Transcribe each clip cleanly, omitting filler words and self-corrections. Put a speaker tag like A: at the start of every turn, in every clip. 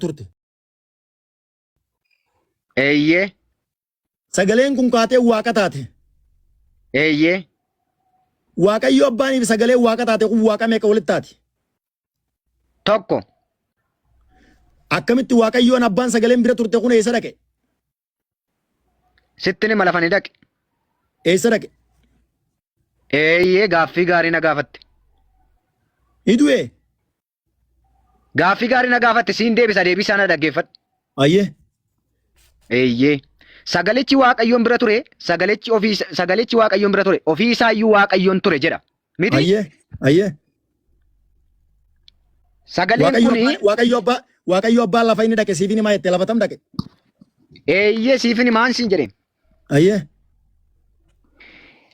A: turte.
B: Eeyyee.
A: Sagaleen kun kaatee waaqa taate.
B: Eeyyee.
A: Waaqayyo abbaaniif sagalee waaqa taate kun waaqa meeqa walitti taati?
B: Tokko.
A: Akkamitti waaqayyoon abbaan sagaleen bira turte kun eessa dhaqe?
B: Sitti nima lafanii dhaqe.
A: Eessa dhaqe?
B: Eeyyee gaaffii gaarii na gaafatte.
A: Hidu'ee?
B: Gaaffii gaarii na gaafatte siin deebisaa na dhaggeeffadhu.
A: Ayyee.
B: Eeyyee. Sagalichi waaqayyoon bira ture, sagalichi waaqayyoon bira ture, ofii isaayyuu waaqayyoon ture jedha. Miti?
A: Ayyee.
B: Sagaleen kuni
A: Waaqayyo abbaan lafa inni dhaqe siif himaa jettee lafa tam dhaqe.
B: Eeyyee siif himaan siin jedheen.
A: Ayyee.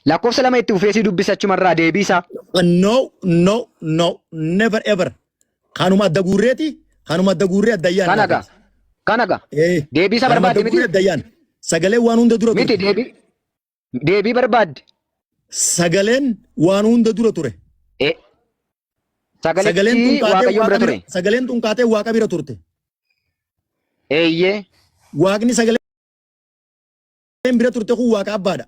B: Lakkoofsa lama itti ufee si dubbisachumarraa deebisaa.
A: No, never ever. Kanuma adda guurreeti, kanuma adda guurree adda ayyaan.
B: Kanaga. Deebisa barbaadde miti.
A: Sagaleen waan hunda dura ture.
B: Miti deebii barbaadde.
A: Sagaleen waan hunda dura ture.
B: Sagalichi waaqayyoon bira ture.
A: Sagaleen tun kaatee waaqa bira turte.
B: Eeyyee.
A: Waaqni sagaleen bira turte kun waaqa abbaadha.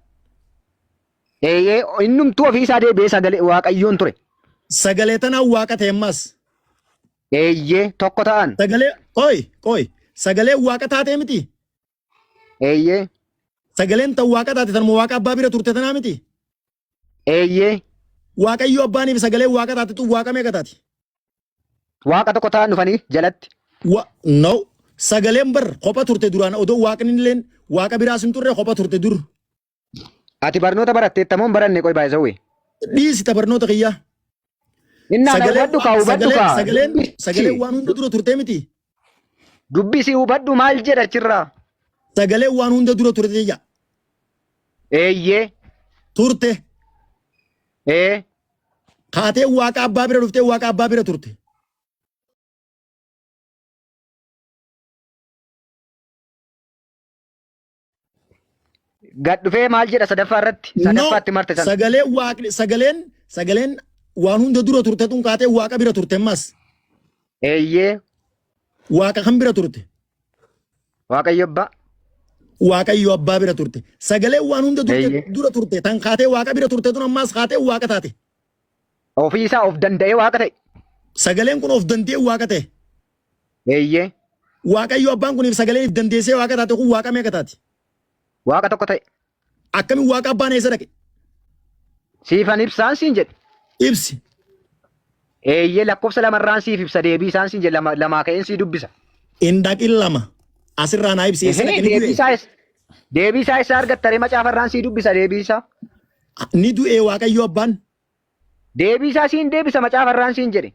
B: Eeyyee innumtuu ofii isaa deebi'ee sagalee waaqayyoon ture.
A: Sagalee tanaan waaqa ta'e ammas.
B: Eeyyee tokko ta'an.
A: Sagalee qoy sagalee waaqa taatee miti.
B: Eeyyee.
A: Sagaleen tan waaqa taate tanuma waaqa abbaa bira turte tanaa miti.
B: Eeyyee.
A: Waaqayyo abbaaniif sagalee waaqa taate tu waaqa meeqa taati?
B: Waaqa tokko ta'an dhufanii jalatti.
A: No. Sagaleen bar kopha turte duraan odoo waaqni illeen waaqa biraas hin turre kopha turte dur.
B: Ati barnoota baratteettamoo baranne qoy baay'isawwe.
A: Dhiisita barnoota kiyyaa. Sagaleen waan hunda dura turte miti.
B: Dubbisi hubadhu maal jedha achirraa.
A: Sagaleen waan hunda dura turte jiyya.
B: Eeyyee.
A: Turte. Kaatee waaqa abbaa bira dhuftee waaqa abbaa bira turte.
B: Gad dhufee maal jedha sadaffaa irratti? Sadaffaatti marte sana.
A: Sagaleen waan hunda dura turte tun kaatee waaqa bira turte ammas.
B: Eeyyee.
A: Waaqa kan bira turte.
B: Waaqayyo abbaa.
A: Waaqayyo abbaa bira turte. Sagaleen waan hunda dura turte tan kaatee waaqa bira turte tun ammas kaatee waaqa taate.
B: Ofii isaa of danda'ee waaqa ta'e.
A: Sagaleen kun of danda'ee waaqa ta'e.
B: Eeyyee.
A: Waaqayyo abbaan kuniif sagaleen if dandeessee waaqa taate kun waaqa meeqa taati?
B: Waaqa tokko ta'e.
A: Akkamiin waaqa abbaan eessa dhaqe?
B: Siifan ibsaan siin jedhe.
A: Ibsi.
B: Eeyyee lakkoofsa lamarraan siif ibsa deebii isaan siin jedhe lamaa ka'een sii dubbisa.
A: Indaqin lama asirraa naa ibsi eessa dhaqe?
B: Deebii isaa isa argattaree macaafarraan sii dubbisa deebii isaa.
A: Ni du'ee waaqayyo abbaan.
B: Deebii isaa siin deebisa macaafarraan siin jedhe.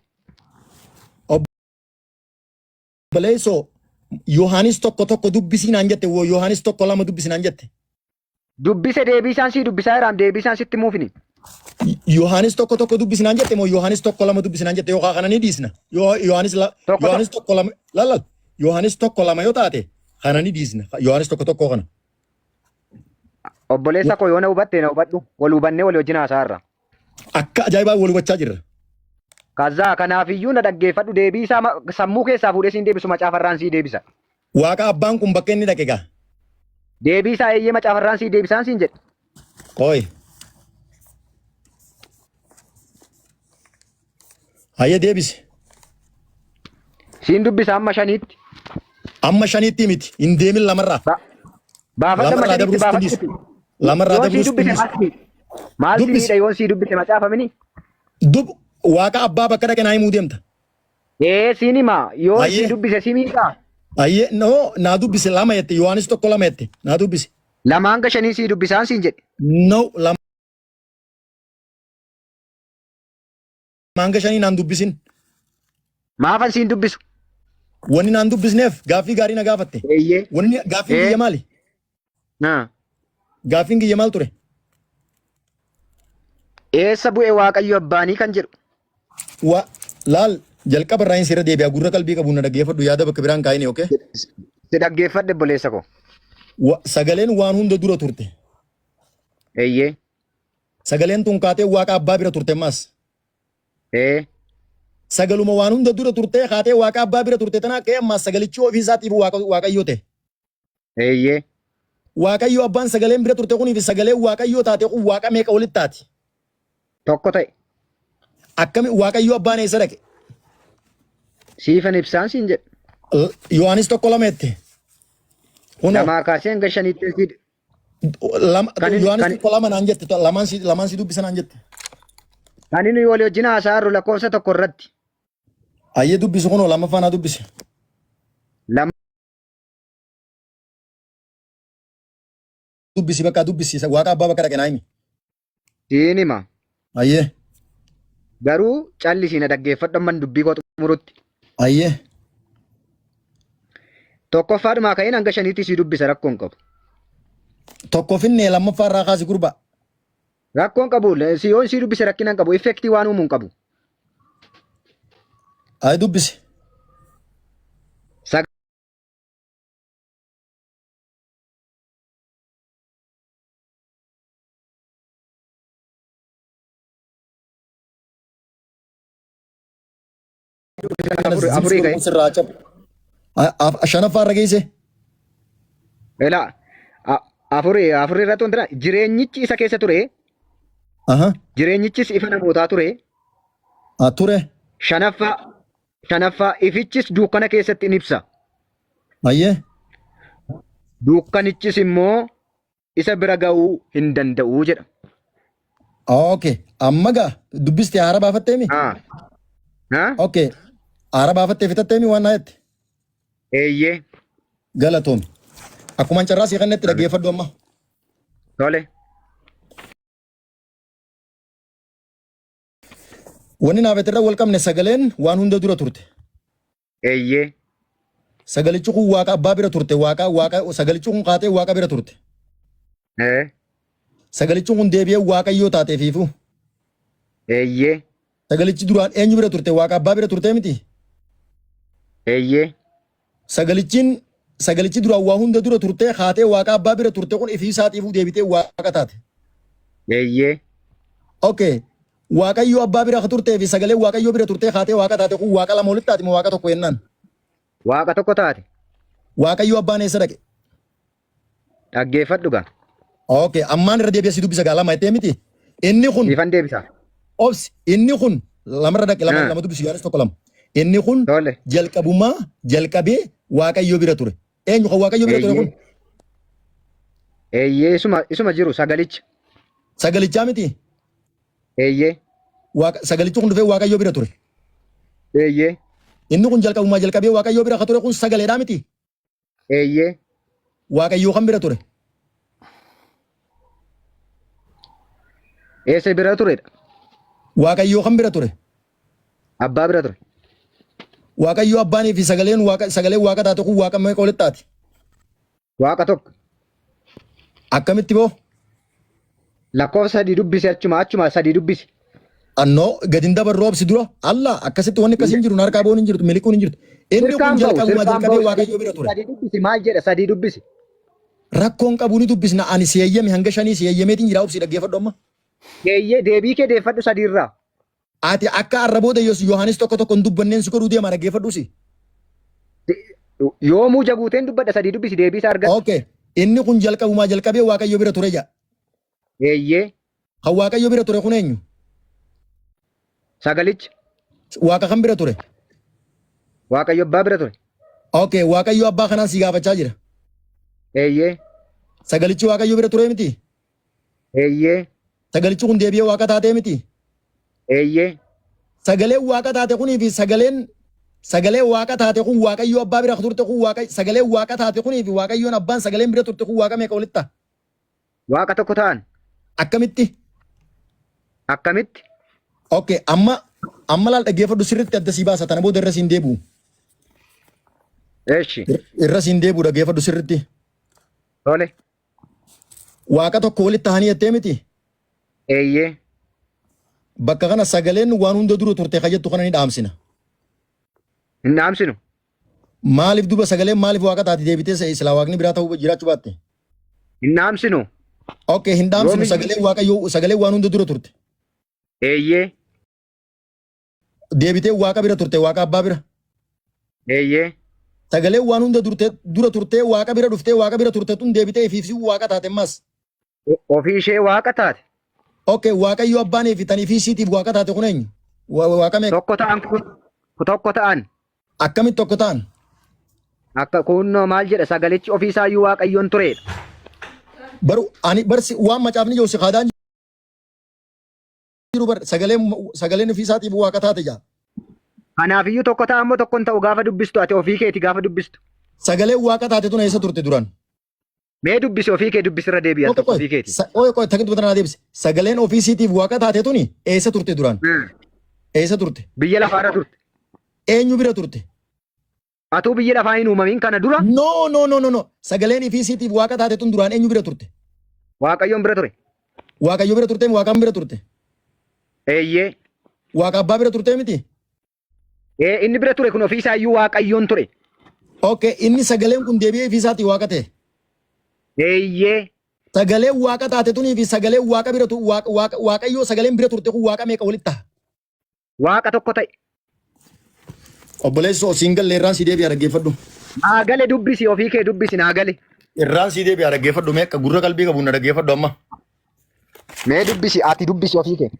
A: Obboleessoo Yohaanis tokko dubbisii naan jette Yohaanis tokko lama dubbisi naan jette.
B: Dubbise deebii isaan sii dubbisaa jiraam deebii isaan sitti muufini.
A: Yohaanis tokko dubbisi naan jette moo Yohaanis tokko lama dubbisi naan jette yookaan kana ni dhiisna. Yohaanis tokko lama lallal Yohaanis tokko lama yoo taate kana ni dhiisna. Yohaanis tokko kana.
B: Obboleessa koo yoo na hubatte na hubadhu wal hubannee wal wajjin haasaarra.
A: Akka ajaa'ibaa wal hubachaa jirra.
B: Kazaa kanaafiyyuu na dhaggeeffadhu deebii isaa sammuu keessaa fuudhee siin deebisu macaafarraan sii deebisa.
A: Waaqa abbaan kun bakka inni dhaqe gaa.
B: Deebii isaa eeyyee macaafarraan sii deebisaan siin jedhe.
A: Qoy. Hayya deebise.
B: Siin dubbisa amma shaniitti.
A: Amma shaniitti miti hin deemin lamarraa.
B: Baafadha shaniitti baafadhu.
A: Lamarraa dabruus kunis.
B: Maal siidha yoon sii dubbise macaafamini?
A: Waaqa abbaa bakka dhaqe naa himuu deemta.
B: Siin himaa yoo sii dubbise si miidhaa.
A: Ayyee naa dubbise lama jette Yohaanis tokko lama jette naa dubbise.
B: Lamaan gashanii sii dubbisaan siin jedhe.
A: Lamaan gashanii naan dubbisin.
B: Maafan siin dubbisu?
A: Wanni naan dubbisneef gaaffii gaarii na gaafatte. Wanni gaaffiin kiyya maali? Gaaffiin kiyya maal ture?
B: Eessa bu'e waaqayyo abbaanii kan jedhu.
A: Laal jalqaba irraa hin seera deebi'a gurra qalbii qabu na dhaggeeffadhu yaada bakka biraan kaa'ine ookee.
B: Si dhaggeeffadhe obboleessa koo.
A: Sagaleen waan hunda dura turte.
B: Eeyyee.
A: Sagaleen tun kaatee waaqa abbaa bira turte ammas. sagaluma waan hunda dura turtee kaatee waaqa abbaa bira turte tana kee amma sagalichi ofii isaatiif waaqayyoo ta'e.
B: Eeyyee.
A: Waaqayyoo abbaan sagaleen bira turte kunii fi sagaleen waaqayyoo taate kun waaqa meeqa walitti taati?
B: Tokko ta'e.
A: Akkami waaqayyoo abbaan eessa dhaqe?
B: Siifan ibsaan siin jedhe.
A: Yohaanis 1:2.
B: Lamaa kaasee hanga shaniitti
A: Yohaanis 1:2 naan jette lamaan si dubbisa naan jette.
B: kan inni walii wajjin haasaa jiru lakkoofsa tokko irratti.
A: Ayyee dubbisu kunoo lammaffaa naa dubbise. Dubbisi bakka dubbisi waaqa abbaa bakka dhaqe naa himi.
B: Siin hima.
A: Ayyee.
B: Garuu callisiina dhaggeeffadhu amman dubbii koo xumurutti.
A: Ayyee.
B: Tokkoffaadhumaa ka'een hanga shaniitti si dubbisa rakkoon qabu.
A: Tokkoffinne lammaffaa irraa kaasi gurbaa.
B: Rakkoon qabu yoon si dubbise rakkinaan qabu effektii waan uumuun qabu.
A: Ayi dubbisi.
B: Afurii ga'e.
A: Shanaffaa irra geesse.
B: Elaa afurii irratti wanti jireenyichi isa keessa ture. Jireenyichis ifa namootaa ture.
A: Ture.
B: Shanaffaa ifichis dukkana keessatti in ibsa.
A: Ayyee.
B: Dukkanichis immoo isa bira ga'uu hin danda'u jedha.
A: Okay. Amma gaa dubbiste haara baafatteemi? Okay. Haara baafattee fitatteemi waan naa jette?
B: Eeyyee.
A: Galatoomi. Akkuma carraa si kannetti dhaggeeffadhu amma.
B: Tole.
A: Wanni naaf irra wal qabne sagaleen waan hunda dura turte.
B: Eeyyee.
A: Sagalichi kun waaqa abbaa bira turte sagalichi kun kaatee waaqa bira turte. Sagalichi kun deebi'ee waaqayyoo taateefiifu.
B: Eeyyee.
A: Sagalichi duraan eenyu bira turte waaqa abbaa bira turte miti.
B: Eeyyee.
A: Sagalichi duraan waa hunda dura turte kaatee waaqa abbaa bira turte kun ifii isaatiifuu deebitee waaqa taate.
B: Eeyyee.
A: Okay. Waaqayyoo abbaa bira turtee fi sagalee waaqayyoo bira turtee kaatee waaqa taate kun waaqa lama walitti taate moo waaqa tokko jennaan?
B: Waaqa tokko taate.
A: Waaqayyoo abbaan eessa dhaqe?
B: Dhaggeeffadhu gaa.
A: Okay. Ammaan irra deebi'ee si dubbisa gaa lama jettee miti. Inni kun.
B: Siifan deebisa.
A: Obsi inni kun lamarra dhaqe lama dubbisu Yohaanis 1:2. Inni kun jalqabumaa jalqabee waaqayyoo bira ture. Eenyu kan waaqayyoo bira ture kun?
B: Eeyyee isuma jiru sagalicha.
A: Sagalichaa miti?
B: Eeyyee.
A: Sagalichi kun dhufee waaqayyoo bira ture.
B: Eeyyee.
A: Inni kun jalqabumaa jalqabee waaqayyoo bira kan ture kun sagaleedhaa miti?
B: Eeyyee.
A: Waaqayyoo kan bira ture?
B: Eessa bira turedha?
A: Waaqayyoo kan bira ture?
B: Abbaa bira ture.
A: Waaqayyoo abbaanii fi sagaleen waaqa taate kun waaqa meeqa walitti taate?
B: Waaqa tokko.
A: Akkamitti boo?
B: Lakkoofsa sadii dubbisi achuma sadii dubbisi.
A: Annoo gadi hin dabarru obsi dura Allah akkasitti wanni akkasii hin jiru harkaa boon hin jirtu miliquun hin jirtu. Inni kun jalqabumaa jalqabee waaqayyoo bira ture.
B: Sadii dubbisi maal jedha sadii dubbisi.
A: Rakkoon qabu ni dubbisna ani si eeyyame hanga shanii si eeyyameetiin jira obsi dhaggeeffadhu amma.
B: Deebii kee deeffadhu sadii irraa.
A: Ati akka arraboota Yohaanis tokko hin dubbanneen si godhuu deema dhaggeeffadhu si.
B: Yoomuu jaguuteen dubbadha sadii dubbisi deebii isaa argata.
A: Okay. Inni kun jalqabumaa jalqabee waaqayyoo bira ture jaa.
B: Eeyyee.
A: Kan waaqayyoo bira ture kun eenyu?
B: Sagalicha.
A: Waaqa kan bira ture?
B: Waaqayyo abbaa bira ture.
A: Okay. Waaqayyoo abbaa kanaan si gaafachaa jira.
B: Eeyyee.
A: Sagalichi waaqayyoo bira ture miti?
B: Eeyyee.
A: Sagalichi kun deebi'ee waaqa taatee miti?
B: Eeyyee.
A: Sagaleen waaqa taate kunii fi sagalee waaqa taate kun waaqayyoo abbaa bira turte kun sagalee waaqa taate kunii fi waaqayyoon abbaan sagaleen bira turte kun waaqa meeqa walitti ta'a?
B: Waaqa tokko ta'an.
A: Akkamitti?
B: Akkamitti?
A: Okay. Amma laal dhaggeeffadhu sirriitti adda sii baasa tana booda irra siin deebi'u.
B: Eeshi.
A: Irra siin deebi'u dhaggeeffadhu sirriitti.
B: Tole.
A: Waaqa tokko walitti tahanii jettee miti?
B: Eeyyee.
A: Bakka kana sagaleen waan hunda dura turte kajettu kana ni dhaamsina.
B: Hin dhaamsinu.
A: Maaliif duba sagaleen maaliif waaqa taate deebitee silaa waaqni biraa ta'uu jiraachuu baatte?
B: Hin dhaamsinu.
A: Okay, hin dhaamsinu sagaleen waaqayyoo sagaleen waan hunda dura turte.
B: Eeyyee.
A: deebitee waaqa bira turte waaqa abbaa bira.
B: Eeyyee.
A: Sagalee waan hunda dura turtee waaqa bira dhuftee waaqa bira turte tun deebitee ifiifsi waaqa taate ammas.
B: Ofii ishee waaqa taate.
A: Okay, waaqayyo abbaan eeftanii fi isiitiif waaqa taate kun eenyu? Waaqa meeqa?
B: Tokko ta'an kun tokko ta'an.
A: Akkamitti tokko ta'an?
B: Akka kun maal jedha sagalichi ofiisaayyuu waaqayyoon turedha.
A: Baru ani barsi waan macaafni jiru si qaadaan jiru bar sagaleen ofiisaatiif waaqa taate jaa.
B: Kanaafiyyuu tokko ta'an moo tokkoon ta'u gaafa dubbistu ati ofii keeti gaafa dubbistu.
A: Sagaleen waaqa taate tun eessa turte duraan?
B: Mee dubbisi ofii kee dubbisirra deebi'an tokko ofii keeti.
A: Qoy takkitu batanaa deebise. Sagaleen ofiisiitiif waaqa taate tuni eessa turte duraan? Eessa turte?
B: Biyya lafaarra turte.
A: Eenyu bira turte?
B: Atuu biyya lafaa hin uumamin kana dura.
A: No. Sagaleen ofiisiitiif waaqa taate tun duraan eenyu bira turte?
B: Waaqayyoon bira ture.
A: Waaqayyo bira turte waaqaan bira turte?
B: Eeyyee.
A: Waaqa abbaa bira turte miti?
B: Inni bira ture kun ofiisaayyuu waaqayyoon ture.
A: Okay, inni sagaleen kun deebi'ee ofiisaatii waaqa ta'e.
B: Eeyyee.
A: Sagaleen waaqa taate tunii fi sagaleen waaqa bira waaqayyoo sagaleen bira turte kun waaqa meeqa walitti ta'a?
B: Waaqa tokko ta'e.
A: Obboleessoo siin galle irraan si deebi'a dhaggeeffadhu.
B: Naa gale dubbisi ofii kee dubbisi naa gale.
A: Irraan si deebi'a dhaggeeffadhu meeqa gurra qalbii qabu na dhaggeeffadhu amma.
B: Mee dubbisi ati dubbisi ofii kee.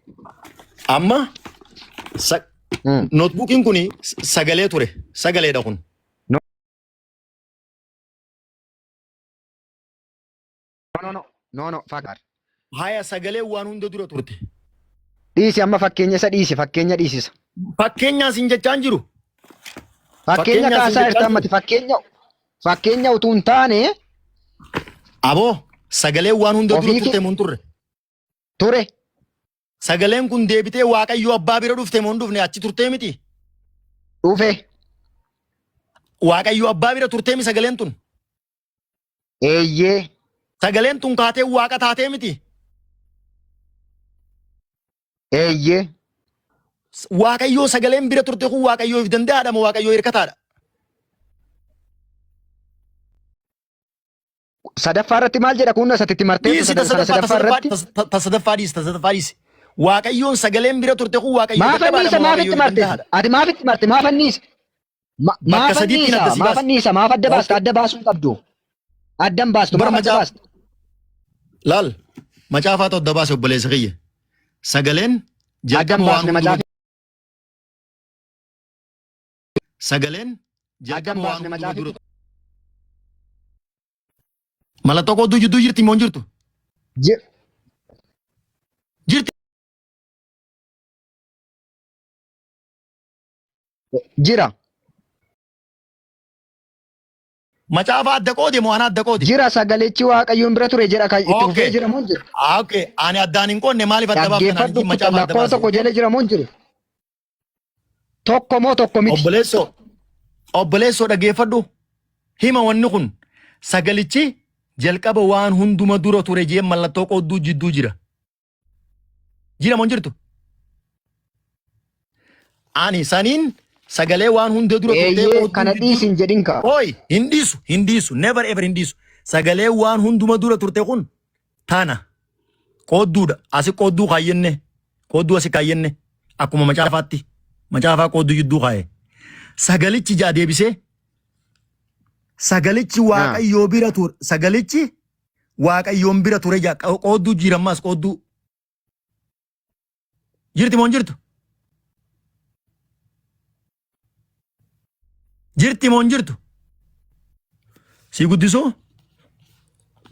A: Amma nootbuukiin kun sagalee ture sagaleedha kun.
B: No, fagaar.
A: Haya sagalee waan hunda dura turte.
B: Dhiisi amma fakkeenya isa dhiisi fakkeenya dhiisisa.
A: Fakkeenyaa siin jechaan jiru.
B: Fakkeenya kaasaa jirta ammati fakkeenya utuu hin taane.
A: Aboo sagalee waan hunda dura turte mun turre.
B: Ture.
A: Sagaleen kun deebitee waaqayyo abbaa bira dhufte mun dhufne achi turtee miti.
B: Dhufe.
A: Waaqayyo abbaa bira turtee mi sagaleen tun?
B: Eeyyee.
A: Sagaleen tun kaatee waaqa taatee miti.
B: Eeyyee.
A: Waaqayyoo sagaleen bira turte kun waaqayyoof danda'aadha moo waaqayyoo hirkataadha?
B: Sadaffaa irratti maal jedha kun asatti martee sadaffaa irratti?
A: Sadaffaa dhiisi. Waaqayyoon sagaleen bira turte kun waaqayyoo
B: hirkataadha moo waaqayyoo danda'aadha? Ati maafitti marte maaf anniisa? Maaf anniisa maaf adda baasta adda baasuu qabdu. Addan baastu maaf adda baasta?
A: Laal macaafaa ta'u adda baase obboleessa kiyya. Sagaleen jalqaba waan hundumaa. Sagaleen jalqaba waan hundumaa dura. Mallattoo koo jidduu jirti moo hin jirtu? Jirti.
B: Jira.
A: Macaafa adda qoode moo ana adda qoode?
B: Jira sagalechi waaqayyoon bira ture jedha kan itti fufee jira moo jira?
A: Okay, ani addaan hin qoonne maaliif adda baaftan macaafa adda
B: baaftan? Tokko jala jira moo jiru? Tokko moo tokko miti?
A: Obboleessoo dhaggeeffadhu. Hima wanni kun sagalichi jalqaba waan hunduma dura ture jee mallattoo qoodduu jidduu jira. Jira moo jirtu? Ani saniin sagalee waan hunda dura
B: turtee kana dhiisin jedhin ka.
A: Oi, hin dhiisu, never ever hin dhiisu. Sagalee waan hunduma dura turte kun tana qoodduudha. Asi qoodduu kaayyenne, qoodduu asi kaayyenne akkuma macaafaatti. Macaafaa qoodduu jidduu kaaye. Sagalichi jaa deebisee sagalichi waaqayyoo bira ture. Sagalichi waaqayyoon bira ture jaa qoodduu jirammaas qoodduu. Jirti moo hin jirtu? Jirti moo hin jirtu? Si guddisoo?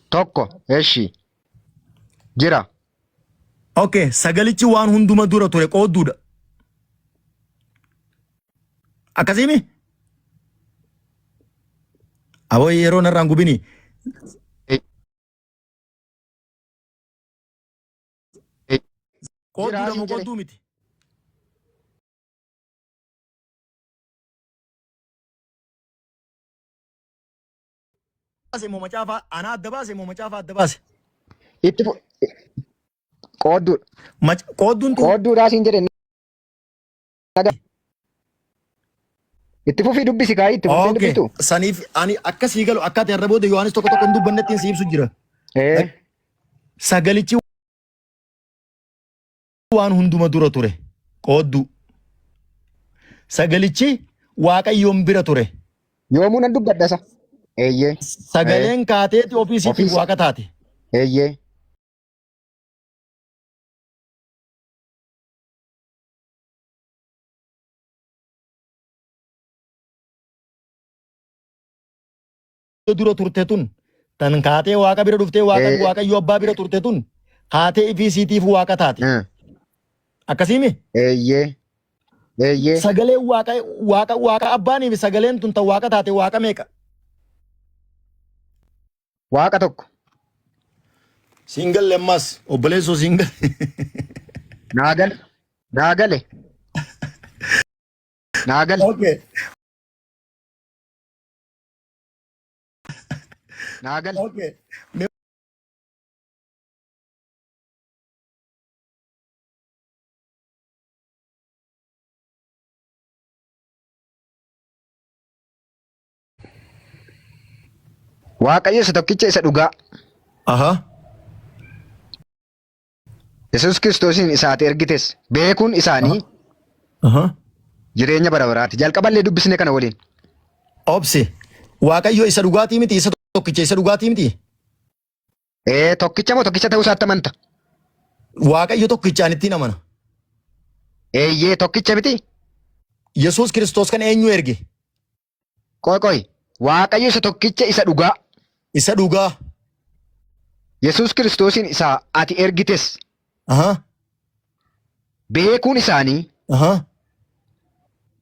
B: Tokko, eshi. Jira.
A: Okay, sagalichi waan hunduma dura ture qoodduudha. Akkasimi? Aboo yeroo narraan gubini. Qoodduudha moo qoodduu miti? Moo macaafa ana adda baase moo macaafa adda baase?
B: Itti qoodduudha.
A: Qoodduun tun
B: qoodduudhaa siin jedhe. Itti fufii dubbisi kaayii itti fufii dubbistu.
A: Saniif ani akkasii galu akka ta'e irra booda Yohaanis tokko hin dubbannetti si ibsu jira. Sagalichi waan hunduma dura ture qoodduu. Sagalichi Waaqayyoon bira ture.
B: Yoomuu nan dubbadha isa. Eeyyee.
A: Sagaleen kaateeti ofiisiitiif Waaqa taate.
B: Eeyyee.
A: Dura turte tun tan kaatee Waaqa bira dhuftee Waaqayyo abbaa bira turte tun kaatee ofiisiitiif Waaqa taate. Akkasiimi?
B: Eeyyee. Eeyyee.
A: Sagaleen Waaqa abbaaniif sagaleen tun tan Waaqa taate Waaqa meeqa?
B: Waaqa tokko.
A: Singal lemmas obboleessoo singal.
B: Naagale. Naagale. Naagale.
A: Okay.
B: Naagale.
A: Okay.
B: Waaqayyo isa tokkicha isa dhugaa.
A: Aha.
B: Yesuus Kiristoosiin isaati ergites beekuun isaanii
A: Aha.
B: jireenya bara baraati. Jalqaballee dubbisne kana waliin.
A: Obsi. Waaqayyo isa dhugaatii miti isa tokkicha isa dhugaatii miti.
B: Tokkicha moo tokkicha ta'uu isaatti amanta?
A: Waaqayyo tokkichaan ittiin amana.
B: Eeyyee tokkicha miti.
A: Yesuus Kiristoos kan eenyu erge?
B: Qoy. Waaqayyo isa tokkicha isa dhugaa.
A: Isa dhugaa.
B: Yesuus Kiristoosiin isaa ati ergites
A: Aha.
B: beekuun isaanii
A: Aha.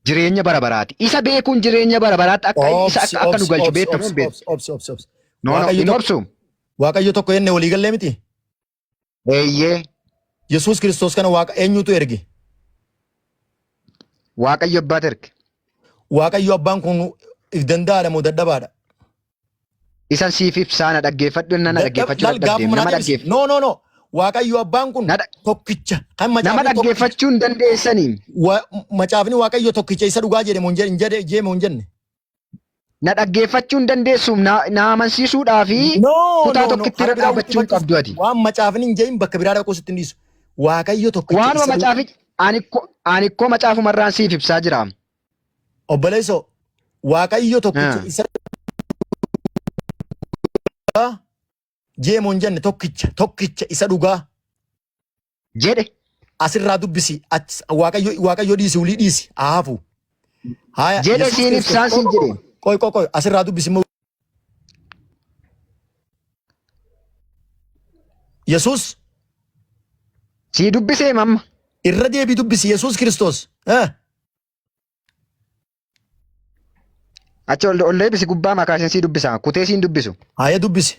B: jireenya bara baraati. Isa beekuun jireenya bara baraatti akka nu galchu beektamu hin beeku.
A: Obsi.
B: Hin obsu.
A: Waaqayyo tokko jenne walii gallee miti.
B: Eeyyee.
A: Yesuus Kiristoos kana Waaqa eenyutu erge?
B: Waaqayyo abbaatu erge.
A: Waaqayyo abbaan kun if danda'aadha moo dadhabaadha?
B: Isan siif ibsaa na dhaggeeffadhu na dhaggeeffachuu dadhabdeem nama dhaggeeffadhu.
A: No. Waaqayyo abbaan kun tokkicha kan
B: nama dhaggeeffachuu hin dandeessanii.
A: Macaafni Waaqayyo tokkicha isa dhugaa jedhe moo hin jenne?
B: Na dhaggeeffachuu hin dandeessuum na amansiisuudhaafi kutaa tokkitti irra dhaabbachuu hin qabdu ati.
A: Waan macaafni hin jedhin bakka biraa dhaquu sitti hin dhiisu. Waaqayyo tokkicha
B: waanuma macaafi ani koo macaafumarraan siif ibsaa jira.
A: Obboleessoo Waaqayyo tokkicha isa jeemoo hin jenne tokkicha isa dhugaa
B: jedhe
A: asirraa dubbisi Waaqayyo dhiisi ulii dhiisi haafu.
B: Jedhe siin ibsaan siin jedhe.
A: Qoy asirraa dubbisi immoo. Yesuus
B: sii dubbisee mamma.
A: Irra deebii dubbisi Yesuus Kiristoos.
B: Achi ol deebisi gubbaa makaashin sii dubbisa kutee siin dubbisu.
A: Haaya dubbisi.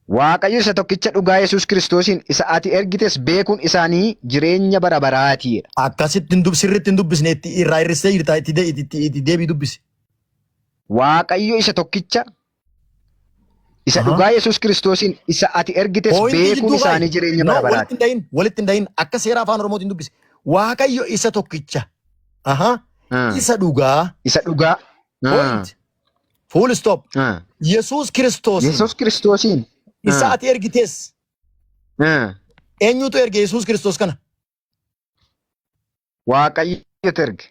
B: Waaqayyo isa tokkicha dhugaa Yesuus Kiristoosiin isa ati ergites beekuun isaanii jireenya bara baraati.
A: Akkasitti sirriitti hin dubbisne irraa hir'isee jirta itti deebii dubbisi.
B: Waaqayyo isa tokkicha isa dhugaa Yesuus Kiristoosiin isa ati ergites beekuun isaanii jireenya bara baraati.
A: Walitti hin dahin akka seera afaan Oromootiin dubbisi. Waaqayyo isa tokkicha. Isa dhugaa.
B: Isa dhugaa.
A: Full stop. Yesuus
B: Kiristoosiin.
A: Isa ati ergites. Eenyutu erge Yesuus Kiristoos kana?
B: Waaqayyotu erge.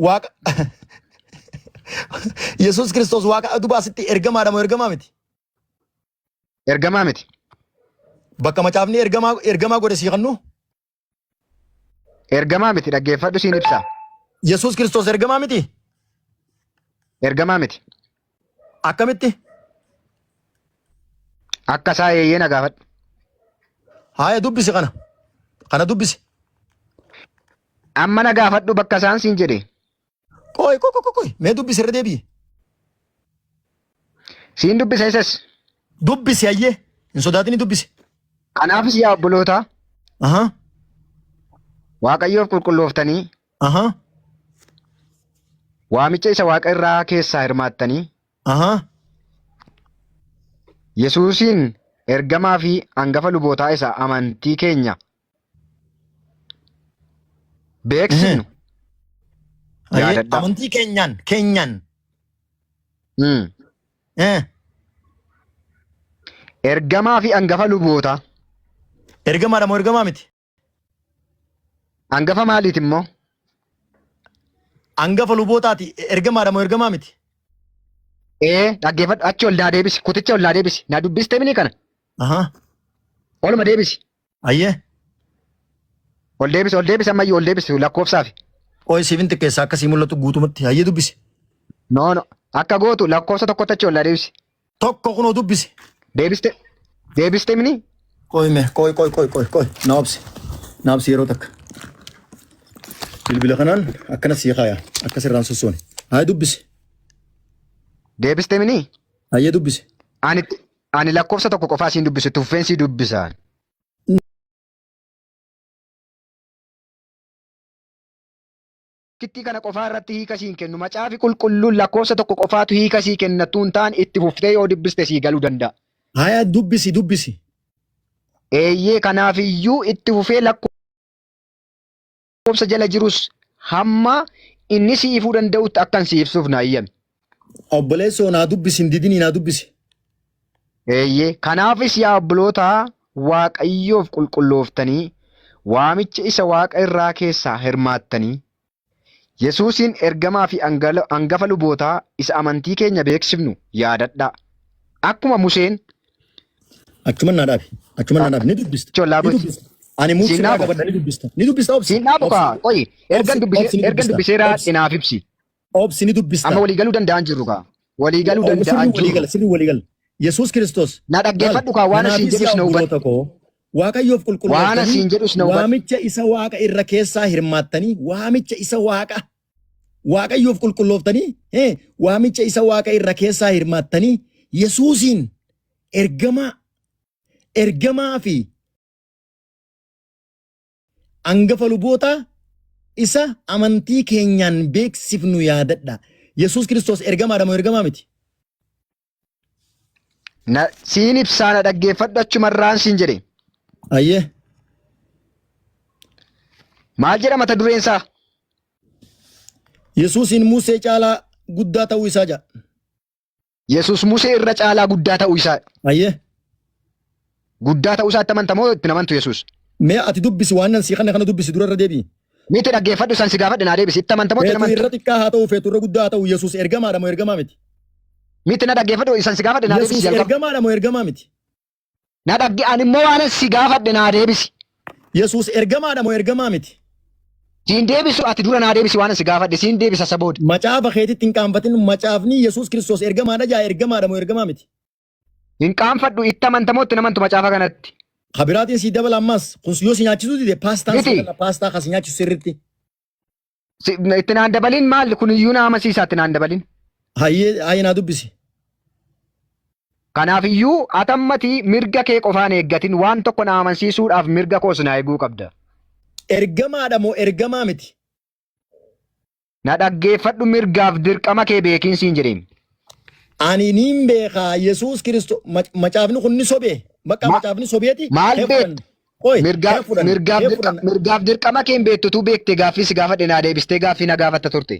A: Waaqa. Yesuus Kiristoos Waaqa dubaasitti ergamaadha moo ergamaa miti?
B: Ergamaa miti.
A: Bakka macaafni ergamaa godhe sii kannu?
B: Ergamaa miti dhaggeeffadhu siin ibsa.
A: Yesuus Kiristoos ergamaa miti?
B: Ergamaa miti.
A: Akkamitti?
B: Akka isaa eeyyee na gaafadhu.
A: Haaya dubbisi kana. Kana dubbisi.
B: Amma na gaafadhu bakka isaan siin jedhe.
A: Qoy. Mee dubbisi irra deebi'i.
B: Siin dubbisa isas.
A: Dubbisi ayyee. Hin sodaatini dubbisi.
B: Kanaafis yaa obboloota. Waaqayyoof qulqullooftanii. Waamicha isa Waaqa irraa keessaa hirmaattanii. Yesuusiin ergamaa fi hangafa lubootaa isa amantii keenya beeksinu.
A: Amantii keenyaan.
B: Ergamaa fi hangafa lubootaa.
A: Ergamaadha moo ergamaa miti?
B: Hangafa maaliiti immoo?
A: Hangafa lubootaati ergamaadha moo ergamaa miti?
B: Dhaggeeffadhu achi ol naa deebisi. Kuticha ol naa deebisi. Na dubbiste mini kana.
A: Ahaa.
B: Oluma deebisi.
A: Ayyee.
B: Ol deebisi ammayyuu ol deebisi lakkoofsaaf.
A: Ooyi siifin xiqqeessa akkasii mul'atu guutumatti. Ayyee dubbisi.
B: No. Akka gootu lakkoofsa tokkotti achi ol naa deebisi.
A: Tokko kunoo dubbisi.
B: Deebiste mini?
A: Qoy. Naabsi yeroo takka. Bilbila kanaan akkana sii kaayaa. Akka sirraan sossoone. Haa dubbisi.
B: Deebiste mini?
A: Ayyee dubbisi.
B: Ani lakkoofsa tokko qofaa siin dubbisu tuffeensi dubbisaan. Kittii kana qofaa irratti hiika siin kennu macaafi qulqulluun lakkoofsa tokko qofaatu hiika sii kennatuun ta'an itti fuftee yoo dubbiste sii galuu danda'a.
A: Haa dubbisi.
B: Eeyyee kanaafiyyuu itti fufee lakkoofsa jala jirus hamma inni siifuu danda'utti akkan siifsuuf naa iyyame.
A: Obboleessoo naa dubbisi hin didinii naa dubbisi.
B: Eeyyee kanaafis yaa obbolootaa Waaqayyoof qulqullooftanii waamicha isa Waaqa irraa keessaa hirmaattanii Yesuusin ergamaa fi hangafa lubootaa isa amantii keenya beeksifnu yaadadhaa. Akkuma Museen.
A: Achuman naa dhaabi ni dubbista. Ani muuziqaa qabadda ni dubbista. Ni dubbista obsi.
B: Siin dhaabu kaa qoyi ergan dubbisee raadhe naaf ibsi.
A: Obsi ni dubbista.
B: Amma waliigaluu danda'an jirru kaa. Waliigaluu danda'an jirru.
A: Sirrii waliigal. Yesuus Kiristoos.
B: Na dhaggeeffadhu kaa waan asiin jedhus na hubadhu.
A: Waaqayyoof qulqulleessanii
B: waan asiin jedhus na hubadhu.
A: Waamicha isa Waaqa irra keessaa hirmaattanii waamicha isa Waaqayyoof qulqullooftanii waamicha isa Waaqa irra keessaa hirmaattanii Yesuusin ergamaa fi hangafa luboota isa amantii keenyaan beeksifnu yaadadha. Yesuus Kiristoos ergamaadha moo ergamaa miti?
B: Siin ibsaa na dhaggeeffadhu achumarraan siin jedhe.
A: Ayyee.
B: Maal jedha mata dureen isaa?
A: Yesuusin Musee caalaa guddaa ta'uu isaa jedha.
B: Yesuus Musee irra caalaa guddaa ta'uu isaa.
A: Ayyee.
B: Guddaa ta'uu isaa itti amanta moo itti namantu Yesuus?
A: Mee ati dubbisi waan nan sii kana dubbisi dura irra deebi'i.
B: Miti dhaggeeffadhu san si gaafadhe naa deebisi itti amanta moo itti namantu?
A: Feetu irra xiqqaa haa ta'u feetu irra guddaa haa ta'u Yesuus ergamaadha moo ergamaa miti?
B: Miti na dhaggeeffadhu san si gaafadhe naa deebisi.
A: Yesuus ergamaadha moo ergamaa miti?
B: Na dhagge ani immoo waan si gaafadhe naa deebisi.
A: Yesuus ergamaadha moo ergamaa miti?
B: Siin deebisu ati dura naa deebisi waan si gaafadhe siin deebisa sabooda.
A: Macaafa keetitti hin qaanfatin macaafni Yesuus Kiristoos ergamaadha jaa ergamaadha moo ergamaa miti?
B: Hin qaanfadhu itti amanta moo itti namantu macaafa kanatti?
A: Kabiraatiin si dabala ammas kun yoo si nyaachisuu dide paastaa kasi nyaachisu sirriitti.
B: Itti naan dabalin maal kun iyyuu na amansiisaa itti naan dabalin.
A: Hayyee naa dubbisi.
B: Kanaaf iyyuu atammatii mirga kee qofaan eeggatin waan tokko na amansiisuudhaaf mirga koos na eeguu qabda.
A: Ergamaadha moo ergamaa miti?
B: Na dhaggeeffadhu mirgaaf dirqama kee beekiin siin jedheen.
A: Ani niin beekaa Yesuus Kiristoos macaafni kun ni sobee. Bakka macaafni sobeeti.
B: Maal beektu? Mirgaaf dirqama kee hin beektu tuu beektee gaaffii si gaafadhe naa deebistee gaaffii na gaafatta turte.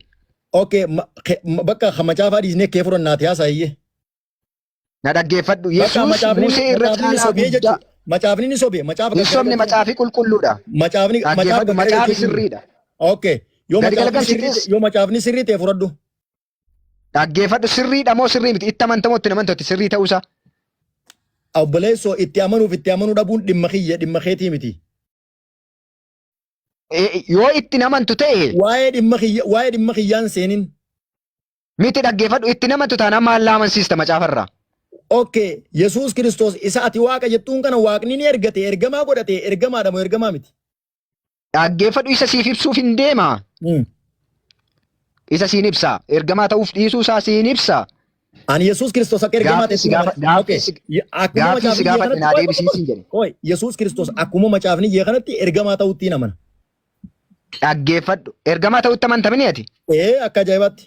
A: Okay, bakka macaafaa dhiisnee kee fudhannaati haasa'iyyee.
B: Na dhaggeeffadhu Yesuus Musee irra caalaa guddaa.
A: Macaafni ni sobee.
B: Hin sobne macaafii qulqulluudha. Macaafii sirriidha.
A: Okay, yoo macaafni sirrii ta'e fudhadhu.
B: Dhaggeeffadhu sirriidha moo sirrii miti itti amanta moo itti namantotti sirrii ta'uusaa.
A: Obboleessoo itti amanuu dhabuun dhimma keetii miti.
B: Yoo itti namantu ta'e.
A: Waa'ee dhimma kiyyaan seenin.
B: Miti dhaggeeffadhu itti namantu taanaan maal amansiista macaafarraa.
A: Okay, Yesuus Kiristoos isa ati Waaqa jettuun kana Waaqni ni ergate ergamaa godhate ergamaadha moo ergamaa miti?
B: Dhaggeeffadhu isa siif ibsuuf hin deemaa. Isa siin ibsaa ergamaa ta'uuf dhiisuu isaa siin ibsaa.
A: Ani Yesuus Kiristoos akka ergamaa ta'e
B: gaaffii si gaafadhe naa deebisiisin jedhe.
A: Yesuus Kiristoos akkuma macaafni jee kanatti ergamaa ta'utti namana.
B: Dhaggeeffadhu ergamaa ta'utti amantamini ati?
A: Akka ajaa'ibaatti.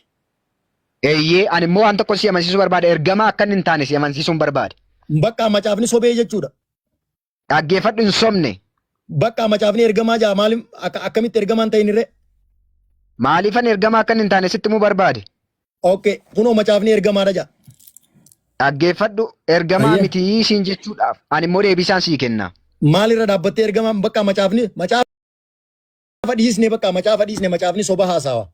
B: Eeyyee ani immoo waan tokko si amansiisuu barbaada ergamaa akka hin taane si amansiisuun barbaada.
A: Bakka macaafni sobee jechuudha.
B: Dhaggeeffadhu hin sobne.
A: Bakka macaafni ergamaa jaa maaliif akkamitti ergamaan ta'in irree?
B: Maaliifan ergamaa akka hin taane sitti immoo barbaade?
A: Okay, kunoo macaafni ergamaadha jaa.
B: Dhaggeeffadhu ergamaa mitii siin jechuudhaaf ani immoo deebisaan sii kenna.
A: Maalirra dhaabbattee ergamaan bakka macaafa dhiisne macaafni soba haasawa.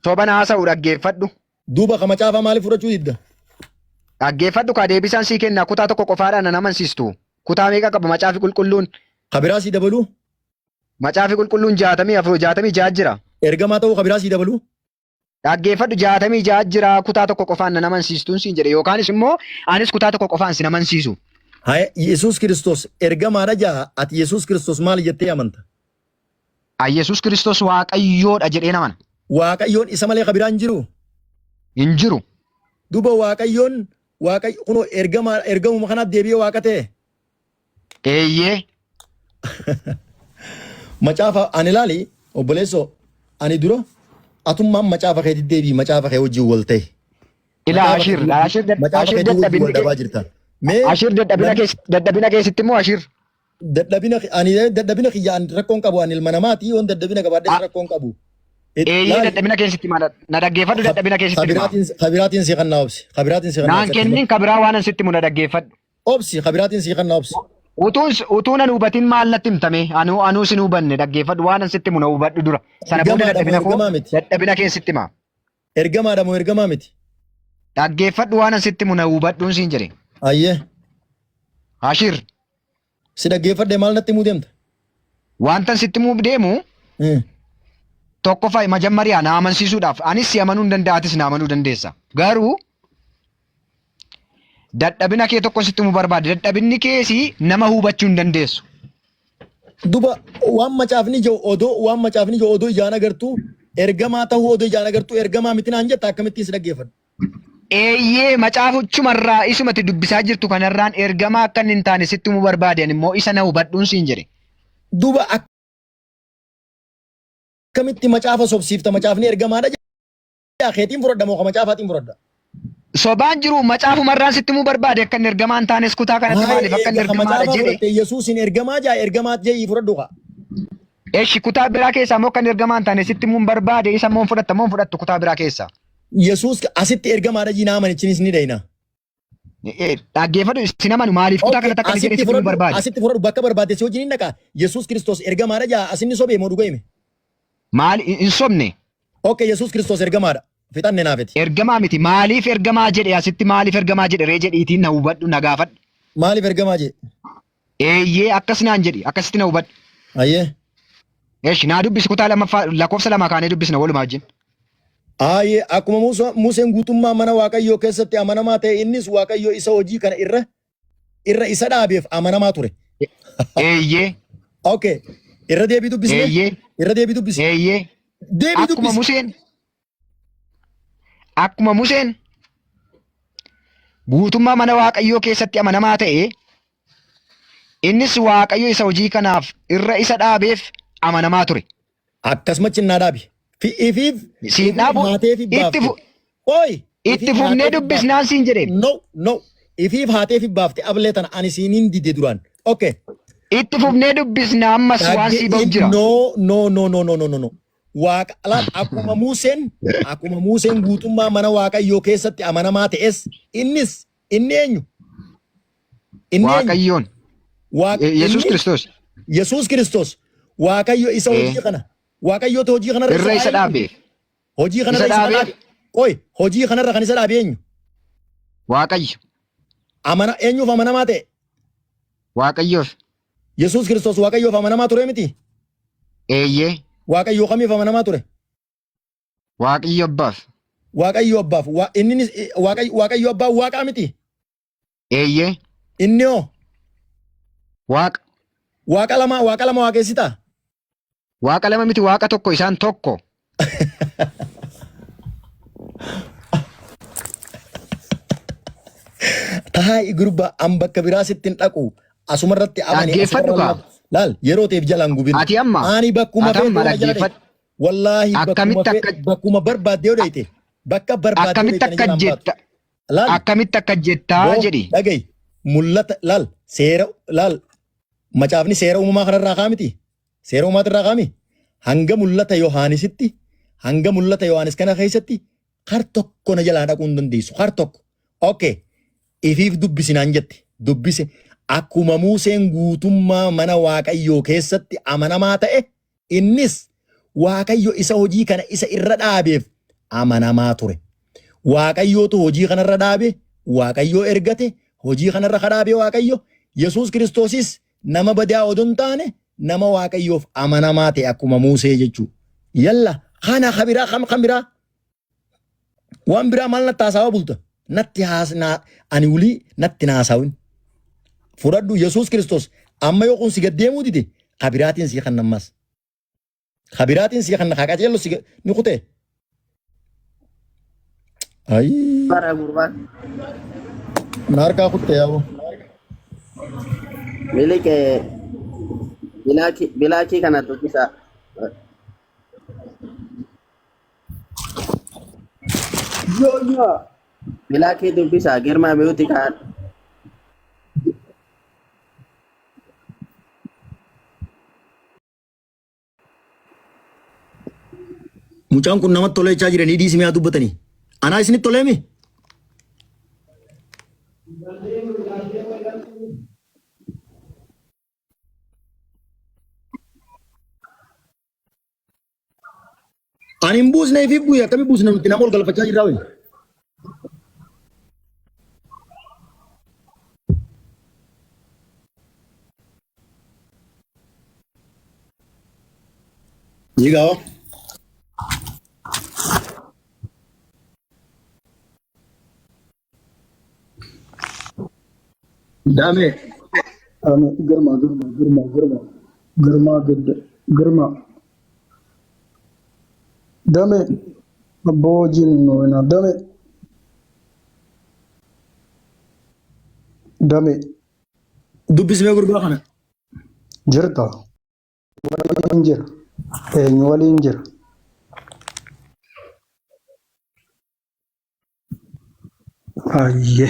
B: Soban haasa'u dhaggeeffadhu.
A: Duuba ka macaafaa maaliif fudhachuu didda?
B: Dhaggeeffadhu kaa deebisaan sii kenna kutaa tokko qofaadhaan na amansiistu. Kutaa meeqa qaba macaafi qulqulluun?
A: Kabiraa sii dabaluu?
B: Macaafi qulqulluun 66 jira.
A: Ergamaa ta'uu kabiraa sii dabaluu?
B: Dhaggeeffadhu 66 jira kutaa tokko qofaan na amansiistuun siin jedhe yookaanis immoo anis kutaa tokko qofaan sin amansiisu.
A: Haya Yesuus Kiristoos ergamaadha jaa ati Yesuus Kiristoos maal jettee amanta?
B: Yesuus Kiristoos Waaqayyoodha jedhee namana.
A: Waaqayyoon isa malee kabiraan jiru?
B: Hin jiru.
A: Duuba Waaqayyoon kunoo ergamuma kanaaf deebi'ee waaqa ta'e.
B: Eeyyee.
A: Macaafa ani ilaali obboleessoo ani dura atummaan macaafa keetti deebii macaafa kee wajjin wal ta'e.
B: Ilaa Ashir
A: dadhabaa jirta.
B: Ashir dadhabina keessatti immoo Ashir.
A: Dadhabina kiyya ani rakkoon qabu ani ilma namaati yoon dadhabina qabaadhes rakkoon qabu.
B: Eeyyee dadhabina keessatti na dhaggeeffadhu dadhabina keessatti
A: kabiraatiin si kan na obsi.
B: Naan kennin kabiraa waan sitti mu na dhaggeeffadhu.
A: Obsi kabiraatiin si kan na obsi.
B: Utuu nan hubatin maal natti himtame anuu sin hubanne dhaggeeffadhu waan sitti mu na hubadhu dura. Sana booda dadhabina keessatti maa.
A: Ergamaadha moo ergamaa miti?
B: Dhaggeeffadhu waan sitti mu na hubadhuun siin jedhe.
A: Ayyee.
B: Ashir.
A: Si dhaggeeffadhe maal natti himuu deemta?
B: Wantan sitti himuu deemu tokkoffaa majammariyaa na amansiisuudhaaf anis si amanuu hin danda'atis na amanuu dandeessa. Garuu dadhabina kee tokko sitti himuu barbaade dadhabinni keesi nama hubachuu hin dandeessu.
A: Duba waan macaafni jiru odoo ijaan agartuu ergamaa ta'uu odoo ijaan agartuu ergamaa miti naan jetta akkamittiin si dhaggeeffadhu?
B: Eeyyee macaafuchumarraa isumatti dubbisaa jirtu kanarraan ergamaa akka hin taane sitti himuu barbaaden immoo isa na hubadhuun siin jedhe.
A: Duba akkamitti macaafa sobsiifta macaafni ergamaadha jedha keetiin fudhadha moo macaafaatiin fudhadha?
B: Sobaan jiru macaafumarraan sitti himuu barbaade akka hin ergamaan taanes kutaa kanatti maaliif akka hin ergamaadha jedhe.
A: Yesuusin ergamaa jaa ergamaa jedhii fudhadhu qa.
B: Eeshi kutaa biraa keessaa immoo akka hin ergamaan taane sitti himuu barbaade isa moo fudhattu kutaa biraa keessaa.
A: Yesuus asitti ergamaadha jinaa amanichinis ni dayna.
B: Dhaggeeffadhu isin amanu maaliif kutaa kanatti akka jedhe sitti himuu barbaade.
A: Asitti fudhadhu bakka barbaade si wajjin hin dhaqa. Yesuus Kiristoos ergamaadha jaa asinni sobee moo dhuga hime?
B: Maali hin sobne?
A: Okay Yesuus Kiristoos ergamaadha. Fixanne naafeti.
B: Ergamaa miti maaliif ergamaa jedhe asitti maaliif ergamaa jedhe ree jedhiitiin na hubadhu na gaafadhu.
A: Maaliif ergamaa jedhe?
B: Eeyyee akkas naan jedhi akkasitti na hubadhu.
A: Ayyee.
B: Eeshi naa dubbisi kutaa lakkoofsa lama kaanee dubbisna walumaa wajjin.
A: Ayyee akkuma Museen guutummaa mana Waaqayyoo keessatti amanamaa ta'e innis Waaqayyoo isa hojii kana irra isa dhaabeef amanamaa ture.
B: Eeyyee.
A: Okay. Irra deebii dubbisne?
B: Eeyyee.
A: Irra deebii dubbisne?
B: Eeyyee.
A: Deebii dubbisne?
B: Akkuma Museen guutummaa mana Waaqayyoo keessatti amanamaa ta'e innis Waaqayyo isa hojii kanaaf irra isa dhaabeef amanamaa ture.
A: Akkasumatti naa dhaabi. Ifiif
B: siin dhaabu itti fufnee dubbisnaan siin jedheen.
A: No. Ifiif haateef baafte ablee tana ani siiniin dide duraan. Okay.
B: Itti fufnee dubbisna ammas waan sii ba'u jira.
A: No. Waaqa akkuma Museen guutummaa mana Waaqayyoo keessatti amanamaa ta'es inni eenyu?
B: Waaqayyoon. Yesuus Kiristoos.
A: Yesuus Kiristoos. Waaqayyo isa hojii kana. Waaqayyoota hojii kanarra
B: irra isa dhaabe.
A: Hojii kanarra isa dhaabe. Hojii kanarra kan isa dhaabe eenyu?
B: Waaqayyo.
A: Eenyuuf amanamaa ta'e?
B: Waaqayyoof.
A: Yesuus Kiristoos Waaqayyoof amanamaa ture miti?
B: Eeyyee.
A: Waaqayyoo kamiif amanamaa ture?
B: Waaqayyo abbaaf.
A: Waaqayyo abbaaf. Waaqayyo abbaa Waaqaa miti?
B: Eeyyee.
A: Inni hoo?
B: Waaqa.
A: Waaqa lama waaqessitaa?
B: Waaqa lama miti waaqa tokko isaan tokko.
A: Taa'ii gurba an bakka biraa sittin dhaqu asumarratti amani.
B: Dhaggeeffadhu kaa.
A: Laal yeroo ta'eef jalaan gubin.
B: Ati amma.
A: Ani bakkuma
B: dhaggeeffadhu.
A: Wallaahi bakkuma barbaadde yoo dhayte bakka barbaadde.
B: Akkamitti akka jettaa jedhi.
A: Dhagayi mul'ata laal macaafni seera uumamaa kanarraa kaamiti. Seera uumamaa irraa kaami. Hanga mul'ata Yohaanis kana keessatti har tokko na jalaa dhaquu hin dandeessu. Har tokko. Okay. Ifiif dubbisinaan jette. Dubbise. Akkuma Museen guutummaa mana Waaqayyoo keessatti amanamaa ta'e innis Waaqayyo isa hojii kana isa irra dhaabeef amanamaa ture. Waaqayyootu hojii kanarra dhaabe, Waaqayyoo ergate, hojii kanarra kadhaabe Waaqayyo. Yesuus Kiristoosis nama badaa odon taane nama Waaqayyoof amanamaa ta'e akkuma Musee jechuudha. Yalla kana kan biraa waan biraa maal natti haasawaa bulta? Natti haasnaa ani ulii natti naasawin. Fudhadhu Yesuus Kiristoos amma yoo kun si gaddeemuu dide kabiraatiin si kan nammas. Kabiraatiin si kan qajeello si ni kutee. Ay.
C: Para gurbaan.
A: Narkaa kutee yaa'u.
C: Milike bilaakii kana dubbisa. Yoo. Bilaakii dubbisa girmaa mi'uuti kaan.
A: Mucaan kun namatti tolee jechaa jiranii dhiisii mi'a dubbatanii. Anaa isinitti toleemi? Ani hin buusnee fi bu'ee akkamii buusna nuti nama ol galfachaa jirraa wayii. Jigaawoo. Dame.
D: Girma. Dame. Abojin no na dame. Dame.
A: Dubbismee gurbaa kana.
D: Jirta. Waliin jira. Eenyu waliin jira. Ayyee.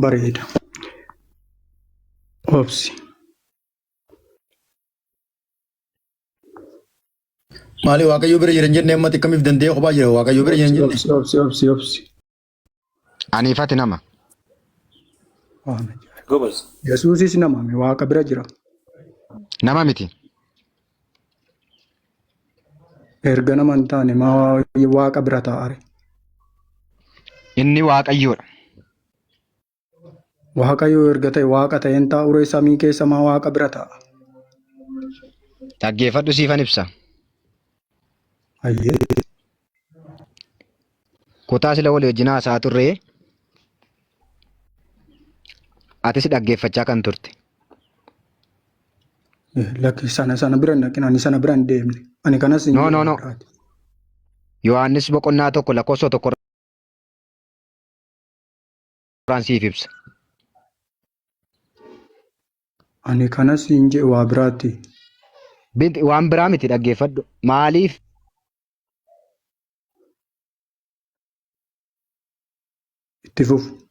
D: Bareeda. Obsi.
A: Maali Waaqayyo bira jiran jennee ammatti akkamiif danda'ee kophaa jira Waaqayyo bira jiran jennee.
D: Obsi.
B: Aniifati nama.
D: Gobas. Yesuusis nama Waaqa bira jira.
B: Nama miti.
D: Erga nama hin taane maa Waaqa bira taa'are.
B: Inni Waaqayyoodha.
D: Waaqayyo erga ta'e Waaqa ta'een taa'ure samii keessa maa Waaqa bira taa'a.
B: Dhaggeeffadhu siifan ibsa.
D: Ayyee.
B: Kutaa sila walii wajjin haasaa turree atis dhaggeeffachaa kan turte.
D: Lakki sana bira hin dhaqin ani sana bira hin deemne. Ani kanas hin
B: No. Yohaannis boqonnaa tokko lakkoofsa tokko irraan siif ibsa.
D: Ani kanas hin jedhe waa biraatti.
B: Waan biraa miti dhaggeeffadhu. Maaliif
D: Itti fufu.